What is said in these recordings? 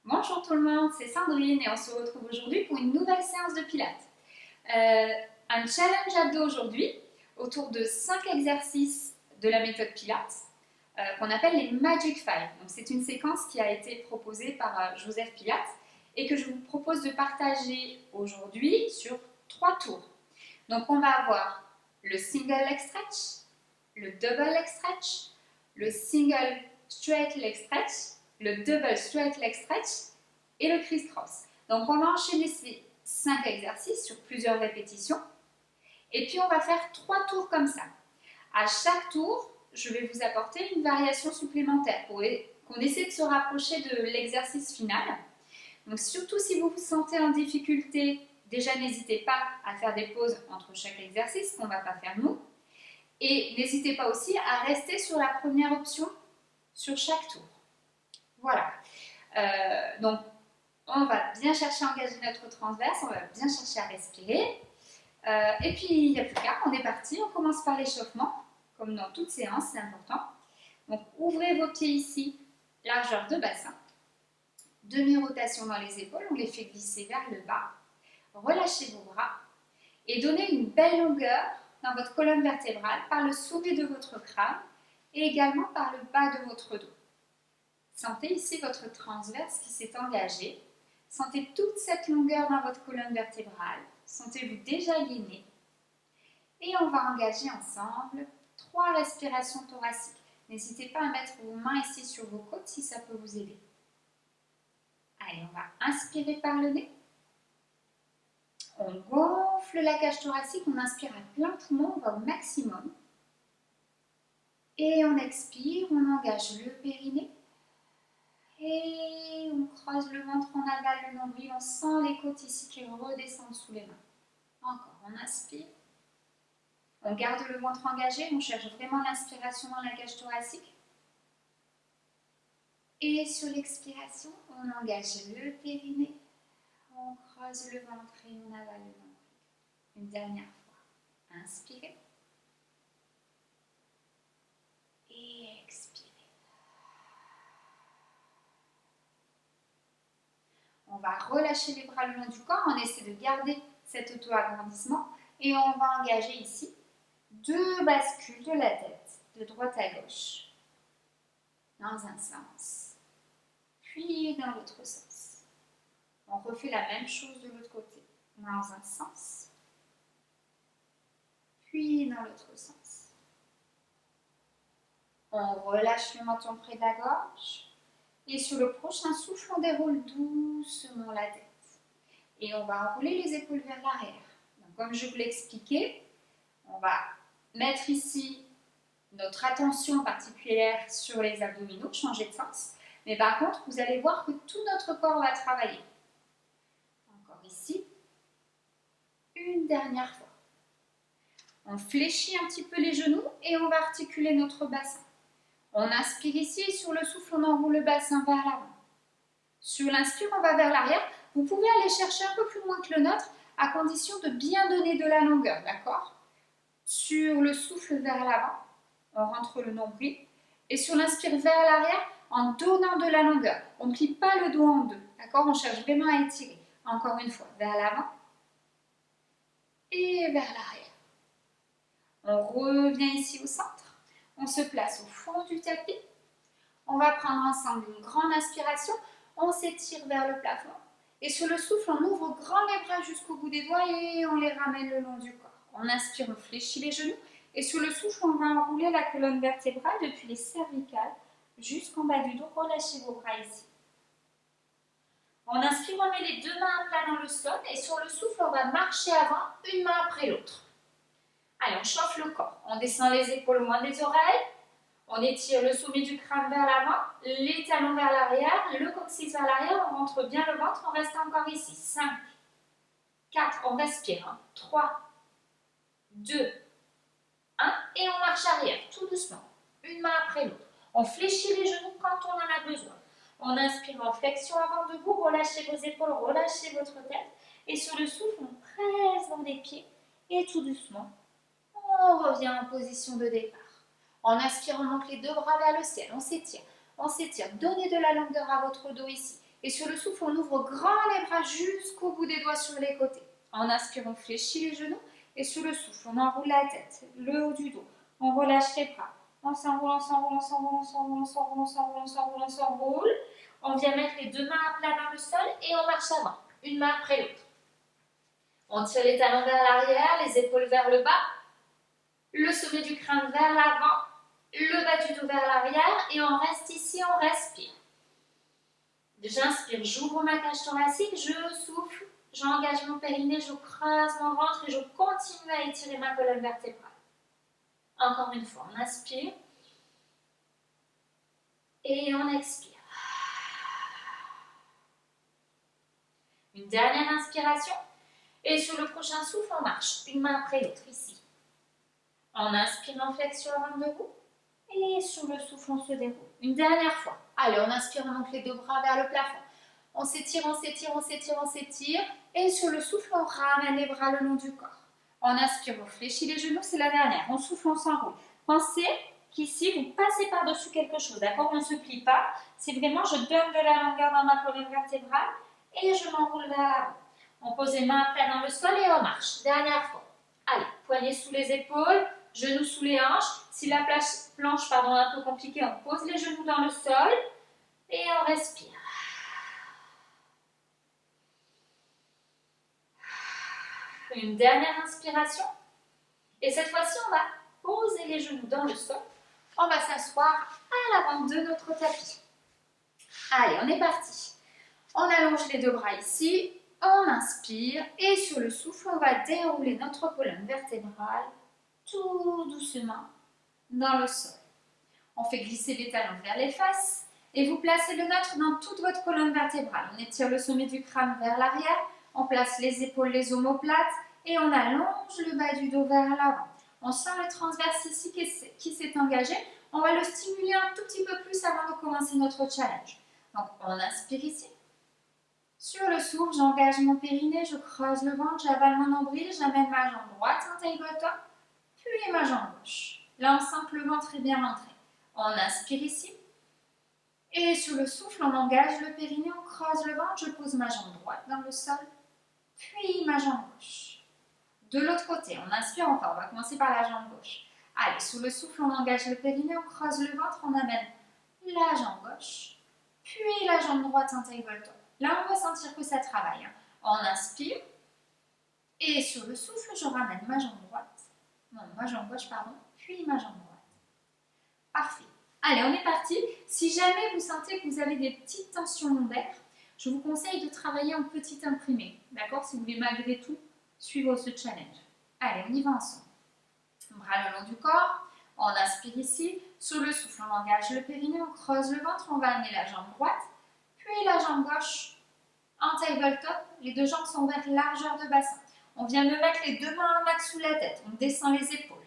Bonjour tout le monde, c'est Sandrine et on se retrouve aujourd'hui pour une nouvelle séance de pilates. Un challenge à dos aujourd'hui autour de 5 exercices de la méthode pilates qu'on appelle les Magic Five. Donc c'est une séquence qui a été proposée par Joseph Pilates et que je vous propose de partager aujourd'hui sur 3 tours. Donc on va avoir le single leg stretch, le double leg stretch, le single straight leg stretch, le double straight leg stretch et le criss-cross. Donc on va enchaîner ces 5 exercices sur plusieurs répétitions et puis on va faire 3 tours comme ça. À chaque tour, je vais vous apporter une variation supplémentaire pour qu'on essaie de se rapprocher de l'exercice final. Donc surtout si vous vous sentez en difficulté, déjà n'hésitez pas à faire des pauses entre chaque exercice qu'on ne va pas faire nous. Et n'hésitez pas aussi à rester sur la première option sur chaque tour. Voilà. Donc, on va bien chercher à engager notre transverse, on va bien chercher à respirer. Et puis, il n'y a plus qu'à, on est parti. On commence par l'échauffement, comme dans toute séance, c'est important. Donc, ouvrez vos pieds ici, largeur de bassin. Demi-rotation dans les épaules, on les fait glisser vers le bas. Relâchez vos bras et donnez une belle longueur dans votre colonne vertébrale par le sommet de votre crâne et également par le bas de votre dos. Sentez ici votre transverse qui s'est engagé. Sentez toute cette longueur dans votre colonne vertébrale. Sentez-vous déjà aligné. Et on va engager ensemble 3 respirations thoraciques. N'hésitez pas à mettre vos mains ici sur vos côtes si ça peut vous aider. Allez, on va inspirer par le nez. On gonfle la cage thoracique, on inspire à plein poumon, on va au maximum. Et on expire, on engage le périnée. Et on creuse le ventre, on avale le nombril, on sent les côtes ici qui redescendent sous les mains. Encore, on inspire. On garde le ventre engagé, on cherche vraiment l'inspiration dans la cage thoracique. Et sur l'expiration, on engage le périnée. On creuse le ventre et on avale le nombril. Une dernière fois. Inspirez. Et expirez. On va relâcher les bras le long du corps. On essaie de garder cet auto-agrandissement. Et on va engager ici 2 bascules de la tête, de droite à gauche. Dans un sens. Puis dans l'autre sens. On refait la même chose de l'autre côté. Dans un sens. Puis dans l'autre sens. On relâche le menton près de la gorge. Et sur le prochain souffle, on déroule doucement la tête. Et on va enrouler les épaules vers l'arrière. Donc, comme je vous l'ai expliqué, on va mettre ici notre attention particulière sur les abdominaux, changer de sens. Mais par contre, vous allez voir que tout notre corps va travailler. Encore ici. Une dernière fois. On fléchit un petit peu les genoux et on va articuler notre bassin. On inspire ici et sur le souffle, on enroule le bassin vers l'avant. Sur l'inspire, on va vers l'arrière. Vous pouvez aller chercher un peu plus loin que le nôtre à condition de bien donner de la longueur, d'accord? Sur le souffle vers l'avant, on rentre le nombril. Et sur l'inspire vers l'arrière, en donnant de la longueur. On ne plie pas le dos en deux, d'accord? On cherche vraiment à étirer. Encore une fois, vers l'avant et vers l'arrière. On revient ici au centre. On se place au fond du tapis. On va prendre ensemble une grande inspiration. On s'étire vers le plafond. Et sur le souffle, on ouvre grand les bras jusqu'au bout des doigts et on les ramène le long du corps. On inspire, on fléchit les genoux. Et sur le souffle, on va enrouler la colonne vertébrale depuis les cervicales jusqu'en bas du dos. Relâchez vos bras ici. On inspire, on met les 2 mains à plat dans le sol. Et sur le souffle, on va marcher avant, une main après l'autre. Allez, on chauffe le corps. On descend les épaules loin des oreilles. On étire le sommet du crâne vers l'avant, les talons vers l'arrière, le coccyx vers l'arrière. On rentre bien le ventre. On reste encore ici. 5, 4, on respire. 3, 2, 1. Et on marche arrière, tout doucement. Une main après l'autre. On fléchit les genoux quand on en a besoin. On inspire en flexion avant debout. Relâchez vos épaules, relâchez votre tête. Et sur le souffle, on presse dans les pieds. Et tout doucement, on revient en position de départ. En inspirant, on monte les 2 bras vers le ciel. On s'étire. On s'étire. Donnez de la longueur à votre dos ici. Et sur le souffle, on ouvre grand les bras jusqu'au bout des doigts sur les côtés. En inspirant, on fléchit les genoux. Et sur le souffle, on enroule la tête, le haut du dos. On relâche les bras. On s'enroule, on s'enroule, on s'enroule, on s'enroule, on s'enroule, on s'enroule, on s'enroule, on s'enroule. On vient mettre les deux mains à plat dans le sol et on marche avant, une main après l'autre. On tire les talons vers l'arrière, les épaules vers le bas, le sommet du crâne vers l'avant, le bas du dos vers l'arrière et on reste ici, on respire. J'inspire, j'ouvre ma cage thoracique, je souffle, j'engage mon périnée, je creuse mon ventre et je continue à étirer ma colonne vertébrale. Encore une fois, on inspire et on expire. Une dernière inspiration et sur le prochain souffle, on marche une main après l'autre ici. On inspire, on flexion sur la rampe debout et sur le souffle, on se déroule. Une dernière fois. Allez, on inspire, on monte les deux bras vers le plafond. On s'étire, on s'étire, on s'étire, on s'étire. Et sur le souffle, on ramène les bras le long du corps. On inspire, on fléchit les genoux, c'est la dernière. On souffle, on s'enroule. Pensez qu'ici, vous passez par-dessus quelque chose, d'accord? On ne se plie pas. C'est vraiment, je donne de la longueur dans ma colonne vertébrale et je m'enroule vers l'avant. On pose les mains à plat dans le sol et on marche. Dernière fois. Allez, poignets sous les épaules, genoux sous les hanches. Si la planche est un peu compliquée, on pose les genoux dans le sol et on respire. Une dernière inspiration. Et cette fois-ci, on va poser les genoux dans le sol. On va s'asseoir à l'avant de notre tapis. Allez, on est parti. On allonge les deux bras ici. On inspire et sur le souffle, on va dérouler notre colonne vertébrale tout doucement dans le sol. On fait glisser les talons vers les fesses et vous placez le neutre dans toute votre colonne vertébrale. On étire le sommet du crâne vers l'arrière, on place les épaules, les omoplates et on allonge le bas du dos vers l'avant. On sent le transverse ici qui s'est engagé. On va le stimuler un tout petit peu plus avant de commencer notre challenge. Donc on inspire ici. Sur le souffle, j'engage mon périnée, je creuse le ventre, j'avale mon nombril, j'amène ma jambe droite en tabletop, puis ma jambe gauche. Là, on sent que le ventre est bien rentré. On inspire ici. Et sur le souffle, on engage le périnée, on creuse le ventre, je pose ma jambe droite dans le sol, puis ma jambe gauche. De l'autre côté, on inspire encore, on va commencer par la jambe gauche. Allez, sous le souffle, on engage le périnée, on creuse le ventre, on amène la jambe gauche, puis la jambe droite en tabletop. Là, on va sentir que ça travaille. On inspire. Et sur le souffle, je ramène ma jambe droite. Non, ma jambe gauche, pardon. Puis ma jambe droite. Parfait. Allez, on est parti. Si jamais vous sentez que vous avez des petites tensions lombaires, je vous conseille de travailler en petit imprimé. D'accord? Si vous voulez malgré tout suivre ce challenge. Allez, on y va ensemble. Bras le long du corps. On inspire ici. Sur le souffle, on engage le périnée, on creuse le ventre. On va amener la jambe droite. Puis la jambe gauche en tabletop, les deux jambes sont vers largeur de bassin. On vient de mettre les deux mains en max sous la tête, on descend les épaules.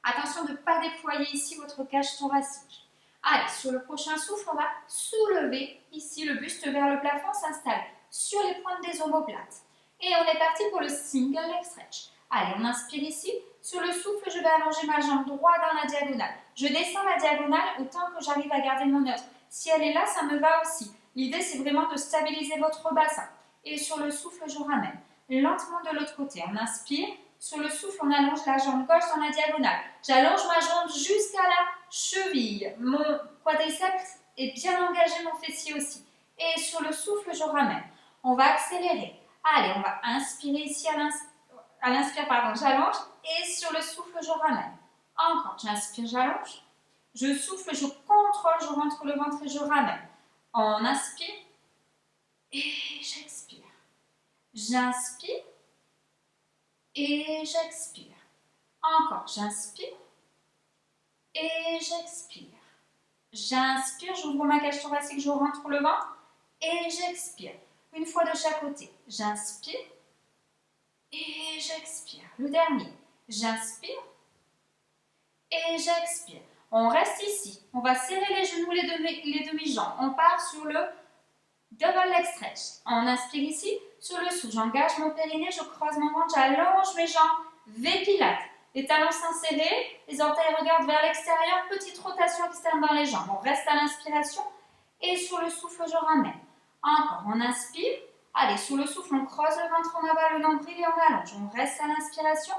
Attention de ne pas déployer ici votre cage thoracique. Allez, sur le prochain souffle, on va soulever ici le buste vers le plafond, on s'installe sur les pointes des omoplates. Et on est parti pour le single leg stretch. Allez, on inspire ici. Sur le souffle, je vais allonger ma jambe droite dans la diagonale. Je descends la diagonale autant que j'arrive à garder mon neutre. Si elle est là, ça me va aussi. L'idée, c'est vraiment de stabiliser votre bassin. Et sur le souffle, je ramène lentement de l'autre côté. On inspire. Sur le souffle, on allonge la jambe gauche dans la diagonale. J'allonge ma jambe jusqu'à la cheville. Mon quadriceps est bien engagé, mon fessier aussi. Et sur le souffle, je ramène. On va accélérer. Allez, on va inspirer ici à l'inspire, j'allonge. Et sur le souffle, je ramène. Encore, j'inspire, j'allonge. Je souffle, je contrôle, je rentre le ventre et je ramène. On inspire et j'expire. J'inspire et j'expire. Encore, j'inspire et j'expire. J'inspire, j'ouvre ma cage thoracique, je rentre le ventre et j'expire. Une fois de chaque côté. J'inspire et j'expire. Le dernier. J'inspire et j'expire. On reste ici. On va serrer les genoux, les demi-jambes. On part sur le double leg stretch. On inspire ici. Sur le souffle, j'engage mon périnée, je creuse mon ventre, j'allonge mes jambes. V pilate. Les talons sont serrés, les orteils regardent vers l'extérieur. Petite rotation externe dans les jambes. On reste à l'inspiration. Et sur le souffle, je ramène. Encore, on inspire. Allez, sous le souffle, on creuse le ventre, on avale le nombril et on allonge. On reste à l'inspiration.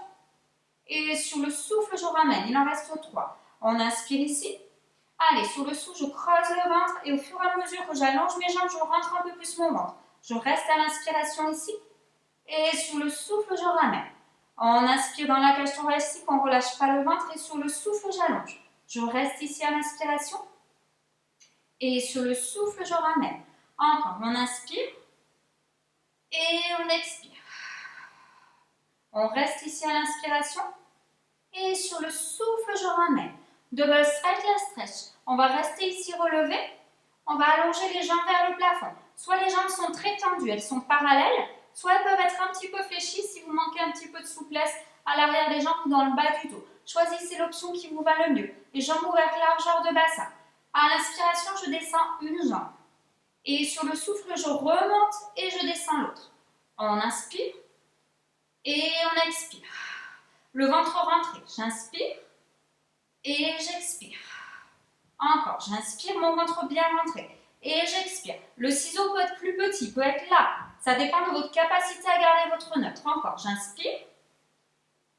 Et sur le souffle, je ramène. Il en reste 3. On inspire ici. Allez, sous le souffle, je creuse le ventre et au fur et à mesure que j'allonge mes jambes, je rentre un peu plus mon ventre. Je reste à l'inspiration ici. Et sur le souffle, je ramène. On inspire dans la cage thoracique, on ne relâche pas le ventre et sur le souffle, j'allonge. Je reste ici à l'inspiration. Et sur le souffle, je ramène. Encore, on inspire. Et on expire. On reste ici à l'inspiration. Et sur le souffle, je ramène. Double side stretch. On va rester ici relevé. On va allonger les jambes vers le plafond. Soit les jambes sont très tendues, elles sont parallèles, soit elles peuvent être un petit peu fléchies si vous manquez un petit peu de souplesse à l'arrière des jambes ou dans le bas du dos. Choisissez l'option qui vous va le mieux. Les jambes ouvertes, largeur de bassin. À l'inspiration, je descends une jambe. Et sur le souffle, je remonte et je descends l'autre. On inspire et on expire. Le ventre rentré, j'inspire et j'expire. Encore, j'inspire, mon ventre bien rentré et j'expire. Le ciseau peut être plus petit, peut être là. Ça dépend de votre capacité à garder votre neutre. Encore, j'inspire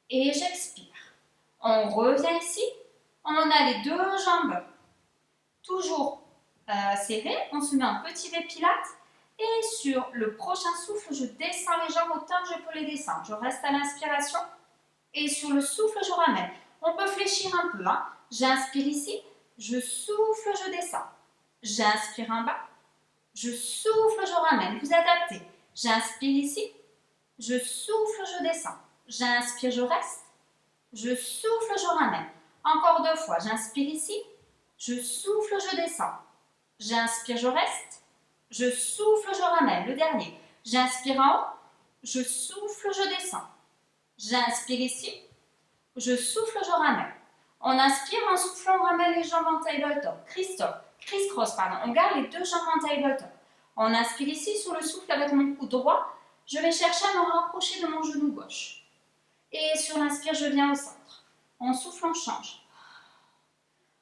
et j'expire. On revient ici. On a les deux jambes toujours serrées. On se met en petit V pilates. Et sur le prochain souffle, je descends les jambes autant que je peux les descendre. Je reste à l'inspiration. Et sur le souffle, je ramène. On peut fléchir un peu. Hein. J'inspire ici. Je souffle, je descends. J'inspire en bas. Je souffle, je ramène. Vous adaptez. J'inspire ici. Je souffle, je descends. J'inspire, je reste. Je souffle, je ramène. Encore 2 fois. J'inspire ici. Je souffle, je descends. J'inspire, je reste. Je souffle, je ramène. Le dernier. J'inspire en haut. Je souffle, je descends. J'inspire ici. Je souffle, je ramène. On inspire, en soufflant, on ramène les jambes en tabletop. Criss-cross, pardon. On garde les 2 jambes en tabletop. On inspire ici, sur le souffle avec mon coude droit. Je vais chercher à me rapprocher de mon genou gauche. Et sur l'inspire, je viens au centre. On souffle, on change.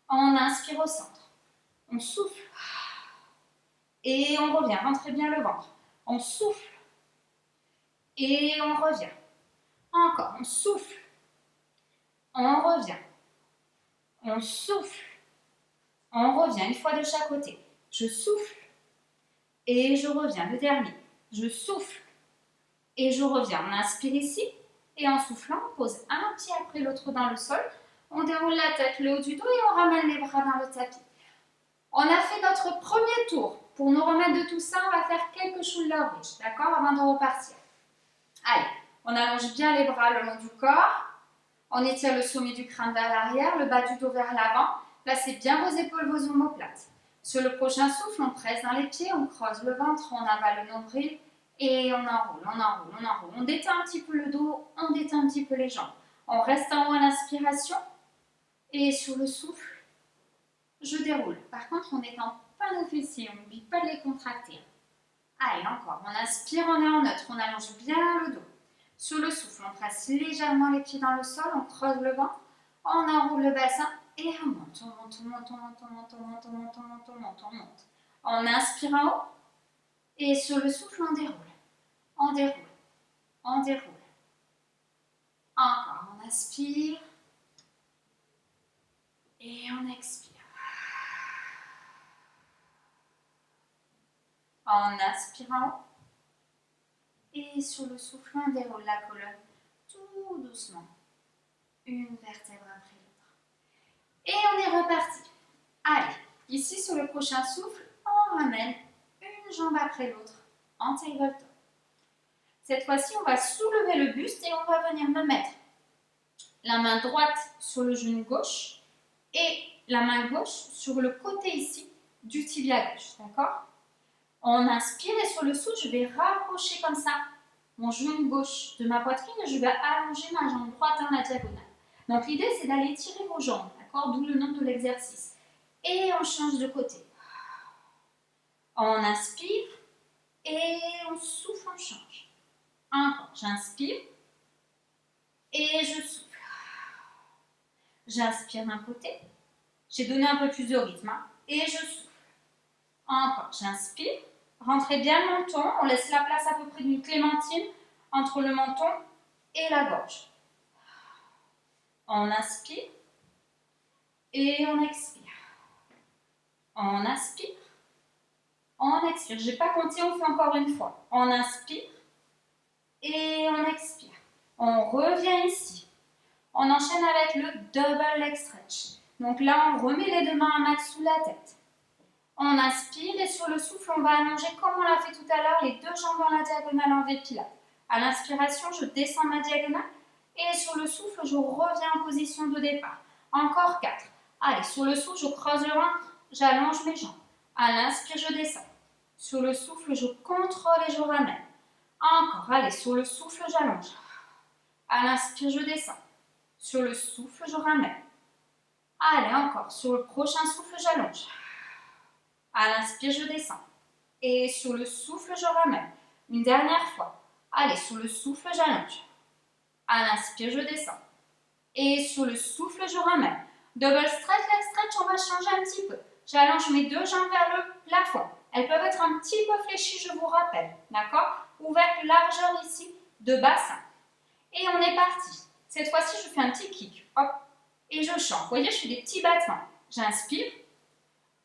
On inspire au centre. On souffle. Et on revient. Rentrez bien le ventre. On souffle. Et on revient. Encore, on souffle. On revient. On souffle. On revient une fois de chaque côté. Je souffle. Et je reviens. Le dernier. Je souffle. Et je reviens. On inspire ici. Et en soufflant, on pose un pied après l'autre dans le sol. On déroule la tête, le haut du dos et on ramène les bras dans le tapis. On a fait notre premier tour. Pour nous remettre de tout ça, on va faire quelques shoulder bridge, d'accord, avant de repartir. Allez, on allonge bien les bras le long du corps. On étire le sommet du crâne vers l'arrière, le bas du dos vers l'avant. Placez bien vos épaules, vos omoplates. Sur le prochain souffle, on presse dans les pieds, on creuse le ventre, on avale le nombril et on enroule, on enroule, on enroule. On détend un petit peu le dos, on détend un petit peu les jambes. On reste en haut à l'inspiration et sur le souffle, je déroule. Par contre, on n'étend pas nos fessiers, on n'oublie pas de les contracter. Allez, encore. On inspire, on est en neutre, on allonge bien le dos. Sur le souffle, on presse légèrement les pieds dans le sol, on creuse le ventre, on enroule le bassin et on monte, on monte, on monte, on monte, on monte, on monte, on monte, on monte, on monte, on monte. On inspire en haut et sur le souffle, on déroule. On déroule, on déroule. Encore, on inspire et on expire. En inspirant et sur le souffle, on déroule la colonne tout doucement, une vertèbre après l'autre. Et on est reparti. Allez, ici sur le prochain souffle, on ramène une jambe après l'autre en tabletop. Cette fois-ci, on va soulever le buste et on va venir me mettre la main droite sur le genou gauche et la main gauche sur le côté ici du tibia gauche, d'accord? On inspire et sur le souffle, je vais rapprocher comme ça mon genou gauche de ma poitrine et je vais allonger ma jambe droite dans la diagonale. Donc l'idée, c'est d'aller tirer vos jambes, d'accord? D'où le nom de l'exercice. Et on change de côté. On inspire et on souffle, on change. Encore, j'inspire et je souffle. J'inspire d'un côté. J'ai donné un peu plus de rythme. Hein, et je souffle. Encore, j'inspire. Rentrez bien le menton, on laisse la place à peu près d'une clémentine entre le menton et la gorge. On inspire et on expire. On inspire, on expire. Je n'ai pas compté, on fait encore une fois. On inspire et on expire. On revient ici. On enchaîne avec le double leg stretch. Donc là, on remet les deux mains à max sous la tête. On inspire et sur le souffle, on va allonger comme on l'a fait tout à l'heure, les deux jambes dans la diagonale en V pilates. À l'inspiration, je descends ma diagonale et sur le souffle, je reviens en position de départ. Encore 4. Allez, sur le souffle, je creuse le ventre, j'allonge mes jambes. À l'inspire, je descends. Sur le souffle, je contrôle et je ramène. Encore, allez, sur le souffle, j'allonge. À l'inspire, je descends. Sur le souffle, je ramène. Allez, encore, sur le prochain souffle, j'allonge. À l'inspire, je descends. Et sur le souffle, je ramène. Une dernière fois. Allez, sur le souffle, j'allonge. À l'inspire, je descends. Et sur le souffle, je ramène. Double stretch, leg stretch, on va changer un petit peu. J'allonge mes deux jambes vers le plafond. Elles peuvent être un petit peu fléchies, je vous rappelle. D'accord? Ouverte largeur ici de bassin. Et on est parti. Cette fois-ci, je fais un petit kick. Hop. Et je chante. Vous voyez, je fais des petits battements. J'inspire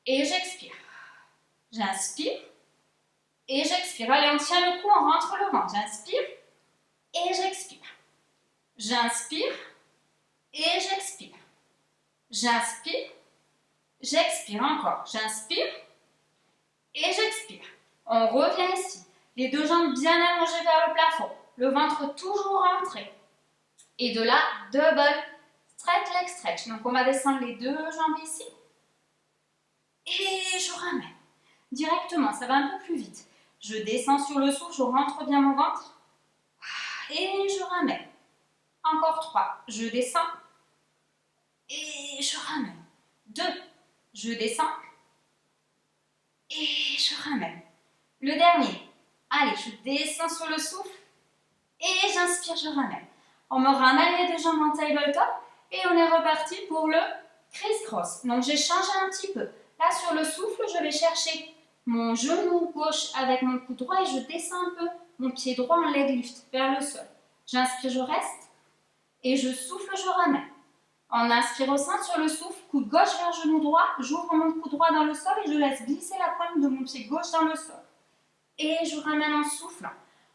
et j'expire. J'inspire et j'expire. Allez, on tient le cou, on rentre le ventre. J'inspire et j'expire. J'inspire et j'expire. J'inspire, j'expire encore. J'inspire et j'expire. On revient ici. Les deux jambes bien allongées vers le plafond. Le ventre toujours rentré. Et de là, double stretch, leg stretch. Donc on va descendre les deux jambes ici. Et je ramène. Directement, ça va un peu plus vite. Je descends sur le souffle, je rentre bien mon ventre. Et je ramène. Encore 3. Je descends. Et je ramène. 2. Je descends. Et je ramène. Le dernier. Allez, je descends sur le souffle. Et j'inspire, je ramène. On me ramène les deux jambes en tabletop. Et on est reparti pour le criss-cross. Donc j'ai changé un petit peu. Là, sur le souffle, je vais chercher mon genou gauche avec mon coude droit et je descends un peu mon pied droit en leg lift vers le sol. J'inspire, je reste. Et je souffle, je ramène. En inspire au sein sur le souffle, coude gauche vers genou droit, j'ouvre mon coude droit dans le sol et je laisse glisser la pointe de mon pied gauche dans le sol. Et je ramène en soufflant.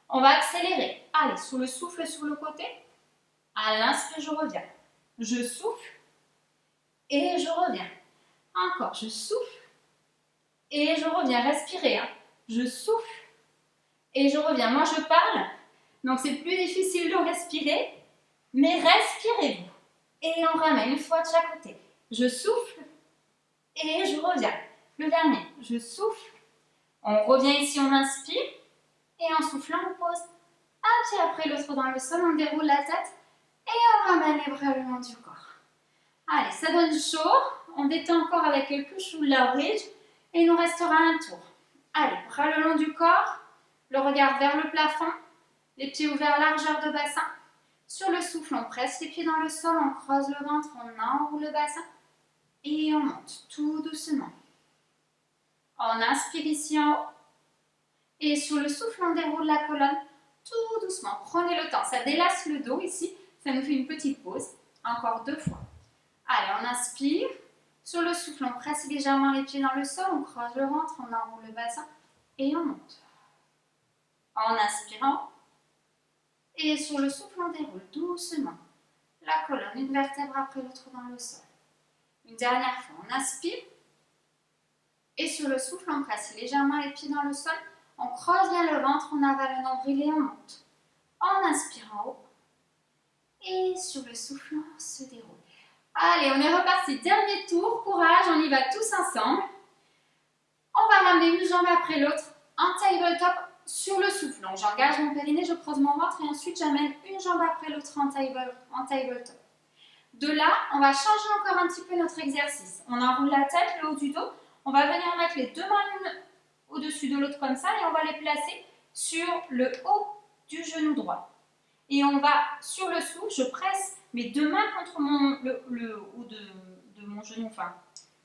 On va accélérer. Allez, sous le souffle sur le côté. À l'inspire, je reviens. Je souffle et je reviens. Encore, je souffle et je reviens. Respirez. Hein. Je souffle et je reviens. Moi, je parle, donc c'est plus difficile de respirer, mais respirez-vous. Et on ramène une fois de chaque côté. Je souffle et je reviens. Le dernier, je souffle. On revient ici, on inspire. Et en soufflant, on pose un pied après l'autre dans le sol. On déroule la tête et on ramène les bras le long du corps. Allez, ça donne chaud. On détend encore avec le push ou la bridge. Et il nous restera un tour. Allez, bras le long du corps. Le regard vers le plafond. Les pieds ouverts, largeur de bassin. Sur le souffle, on presse les pieds dans le sol, on creuse le ventre, on enroule le bassin et on monte tout doucement. On inspire ici en haut et sur le souffle, on déroule la colonne tout doucement. Prenez le temps, ça délace le dos ici, ça nous fait une petite pause. Encore 2 fois. Allez, on inspire. Sur le souffle, on presse légèrement les pieds dans le sol, on creuse le ventre, on enroule le bassin et on monte. En inspirant. Et sur le souffle, on déroule doucement la colonne, une vertèbre après l'autre dans le sol. Une dernière fois, on inspire. Et sur le souffle, on presse légèrement les pieds dans le sol. On creuse bien le ventre, on avale le nombril et on monte. On inspire en haut. Et sur le souffle, on se déroule. Allez, on est reparti. Dernier tour, courage, on y va tous ensemble. On va ramener une jambe après l'autre en tabletop. Sur le souffle, donc j'engage mon périnée, je creuse mon ventre et ensuite j'amène une jambe après l'autre en tabletop. De là, on va changer encore un petit peu notre exercice. On enroule la tête, le haut du dos. On va venir mettre les deux mains l'une au-dessus de l'autre comme ça et on va les placer sur le haut du genou droit. Et on va, sur le souffle, je presse mes deux mains contre le haut de mon genou, enfin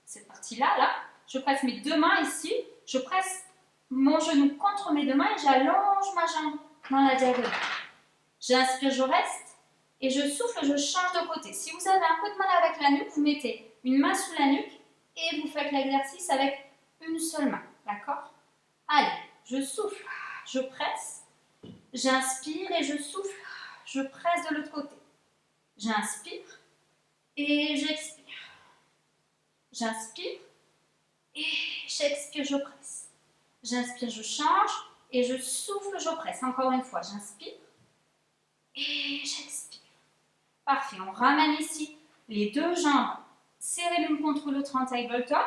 cette partie-là, là. Je presse mes deux mains ici, je presse mon genou contre mes deux mains et j'allonge ma jambe dans la diagonale. J'inspire, je reste et je souffle, je change de côté. Si vous avez un peu de mal avec la nuque, vous mettez une main sous la nuque et vous faites l'exercice avec une seule main. D'accord? Allez, je souffle, je presse, j'inspire et je souffle, je presse de l'autre côté. J'inspire et j'expire. J'inspire et j'expire, je presse. J'inspire, je change et je souffle, je presse. Encore une fois, j'inspire et j'expire. Parfait, on ramène ici les deux jambes serrées l'une contre l'autre en tabletop.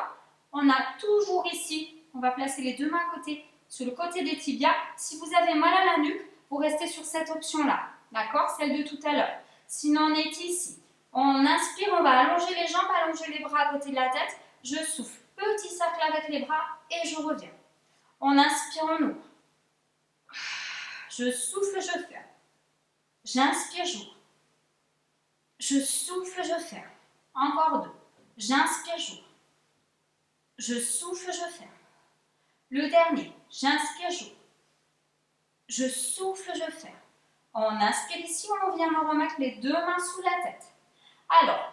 On a toujours ici, on va placer les deux mains à côté, sur le côté des tibias. Si vous avez mal à la nuque, vous restez sur cette option-là, d'accord? Celle de tout à l'heure. Sinon, on est ici. On inspire, on va allonger les jambes, allonger les bras à côté de la tête. Je souffle, petit cercle avec les bras et je reviens. On inspire, on ouvre. Je souffle, je ferme. J'inspire, j'ouvre. Je souffle, je ferme. Encore deux. J'inspire, j'ouvre. Je souffle, je ferme. Le dernier. J'inspire, j'ouvre. Je souffle, je ferme. On inspire ici, on vient me remettre les deux mains sous la tête. Alors,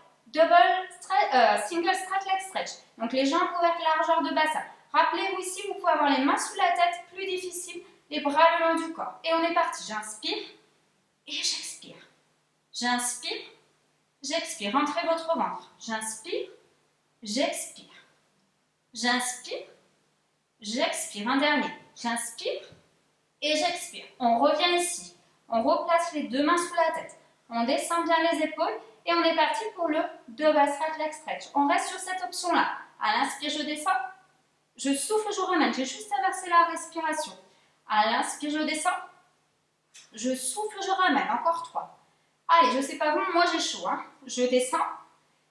single straight leg stretch. Donc les jambes ouvertes, largeur de bassin. Rappelez-vous ici, vous pouvez avoir les mains sous la tête, plus difficile, les bras le long du corps. Et on est parti. J'inspire et j'expire. J'inspire, j'expire. Rentrez votre ventre. J'inspire, j'expire. J'inspire, j'expire. Un dernier. J'inspire et j'expire. On revient ici. On replace les deux mains sous la tête. On descend bien les épaules et on est parti pour le double straight leg stretch. On reste sur cette option-là. À l'inspire, je descends. Je souffle, je ramène. J'ai juste inversé la respiration. À l'inspire, je descends. Je souffle, je ramène. Encore 3. Allez, je ne sais pas vous, moi j'ai chaud. Hein. Je descends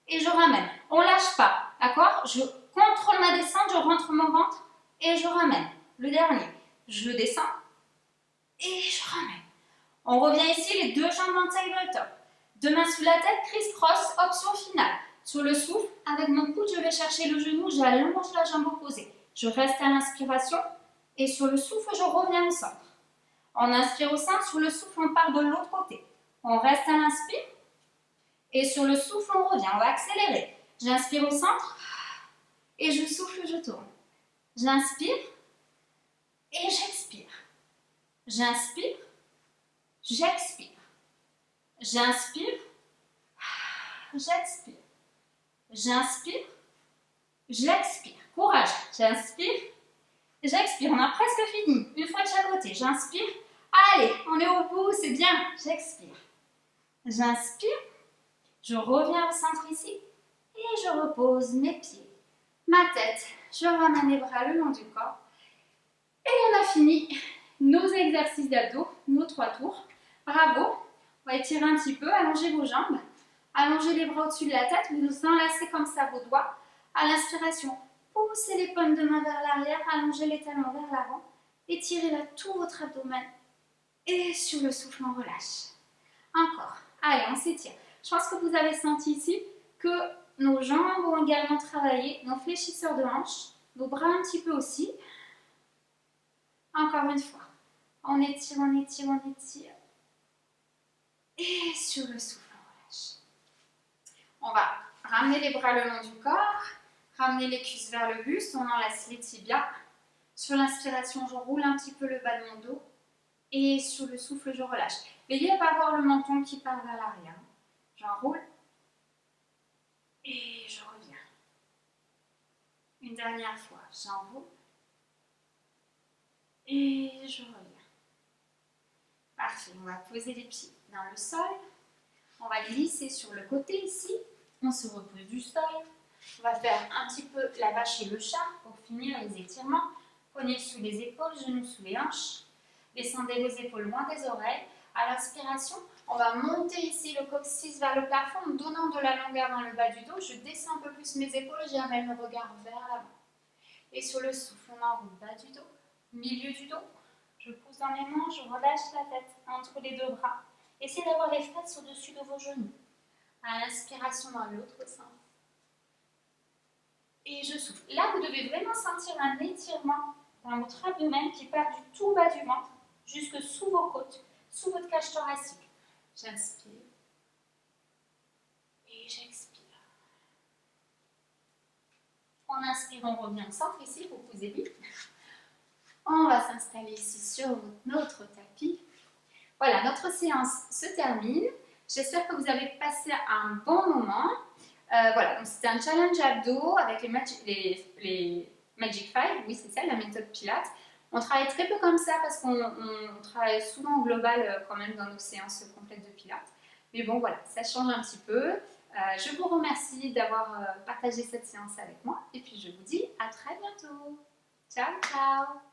et je ramène. On ne lâche pas, d'accord? Je contrôle ma descente, je rentre mon ventre et je ramène. Le dernier, je descends et je ramène. On revient ici, les deux jambes en tabletop. Deux mains sous la tête, criss-cross, option finale. Sur le souffle, avec mon coude, je vais chercher le genou, j'allonge la jambe opposée. Je reste à l'inspiration et sur le souffle, je reviens au centre. On inspire au centre, sur le souffle, on part de l'autre côté. On reste à l'inspire et sur le souffle, on revient. On va accélérer. J'inspire au centre et je souffle, je tourne. J'inspire et j'expire. J'inspire, j'expire. J'inspire, j'expire. J'inspire, j'expire. Courage. J'inspire, j'expire. On a presque fini. Une fois de chaque côté. J'inspire. Allez, on est au bout, c'est bien. J'expire. J'inspire. Je reviens au centre ici. Et je repose mes pieds, ma tête. Je ramène les bras le long du corps. Et on a fini nos exercices d'abdos, nos 3 tours. Bravo. On va étirer un petit peu, allongez vos jambes. Allongez les bras au-dessus de la tête, vous enlacez comme ça vos doigts. À l'inspiration, poussez les paumes de main vers l'arrière, allongez les talons vers l'avant. Étirez là tout votre abdomen. Et sur le souffle, on relâche. Encore. Allez, on s'étire. Je pense que vous avez senti ici que nos jambes ont également travaillé, nos fléchisseurs de hanches, vos bras un petit peu aussi. Encore une fois. On étire, on étire, on étire. Et sur le souffle, on relâche. On va ramener les bras le long du corps, ramener les cuisses vers le buste, on enlace les tibias. Sur l'inspiration, je roule un petit peu le bas de mon dos. Et sur le souffle, je relâche. Veillez à ne pas avoir le menton qui part vers l'arrière. J'enroule. Et je reviens. Une dernière fois, j'enroule. Et je reviens. Parfait, on va poser les pieds dans le sol. On va glisser sur le côté ici. On se repose du sol. On va faire un petit peu la vache et le chat pour finir les étirements. Poignets sous les épaules, genoux sous les hanches. Descendez vos épaules loin des oreilles. À l'inspiration, on va monter ici le coccyx vers le plafond en donnant de la longueur dans le bas du dos. Je descends un peu plus mes épaules, j'amène le regard vers l'avant. Et sur le souffle, on enroule bas du dos, milieu du dos. Je pousse dans les manches, je relâche la tête entre les deux bras. Essayez d'avoir les fesses au-dessus de vos genoux. À l'inspiration dans l'autre sens. Et je souffle. Là, vous devez vraiment sentir un étirement dans votre abdomen qui part du tout bas du ventre jusque sous vos côtes, sous votre cage thoracique. J'inspire et j'expire. En inspirant, on revient au centre ici pour vous aider. On va s'installer ici sur notre tapis. Voilà, notre séance se termine. J'espère que vous avez passé un bon moment. Voilà, donc c'était un challenge abdos avec les Magic 5. Oui, c'est ça, la méthode Pilates. On travaille très peu comme ça parce qu'on travaille souvent au global quand même dans nos séances complètes de Pilates. Mais bon, voilà, ça change un petit peu. Je vous remercie d'avoir partagé cette séance avec moi. Et puis, je vous dis à très bientôt. Ciao, ciao!